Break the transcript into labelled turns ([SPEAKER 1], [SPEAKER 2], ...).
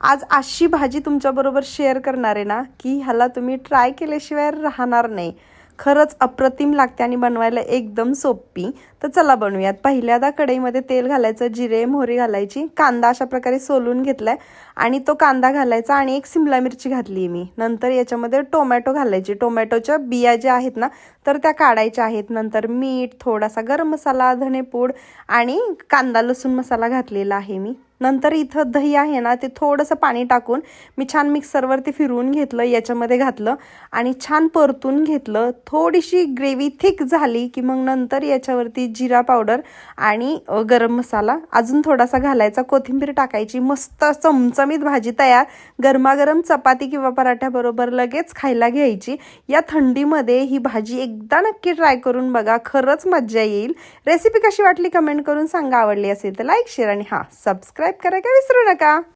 [SPEAKER 1] आज अशी भाजी तुमच्याबरोबर शेअर करणार आहे ना की ह्याला तुम्ही ट्राय केल्याशिवाय राहणार नाही. खरंच अप्रतिम लागते आणि बनवायला एकदम सोपी. तर चला बनवूयात. पहिल्यांदा कढईमध्ये तेल घालायचं, जिरे मोहरी घालायची, कांदा अशा प्रकारे सोलून घेतलाय आणि तो कांदा घालायचा आणि एक सिमला मिरची घातली मी. नंतर याच्यामध्ये टोमॅटो घालायची. टोमॅटोच्या बिया ज्या आहेत ना तर त्या काढायच्या आहेत. नंतर मीठ, थोडासा गरम मसाला, धनेपूड आणि कांदा लसूण मसाला घातलेला आहे मी. नंतर इथं दही आहे ना ते थोडंसं पाणी टाकून मी छान मिक्सरवरती फिरवून घेतलं, याच्यामध्ये घातलं आणि छान परतून घेतलं. थोडीशी ग्रेव्ही थिक झाली की मग नंतर याच्यावरती जिरा पावडर आणि गरम मसाला अजून थोडासा घालायचा, कोथिंबीर टाकायची. मस्त चमचमीत भाजी तयार. गरमागरम चपाती किंवा पराठ्याबरोबर लगेच खायला घ्यायची. या थंडीमध्ये ही भाजी एकदा नक्की ट्राय करून बघा, खरंच मज्जा येईल. रेसिपी कशी वाटली कमेंट करून सांगा. आवडली असेल तर लाईक, शेअर आणि सबस्क्राईब करायला विसरू नका.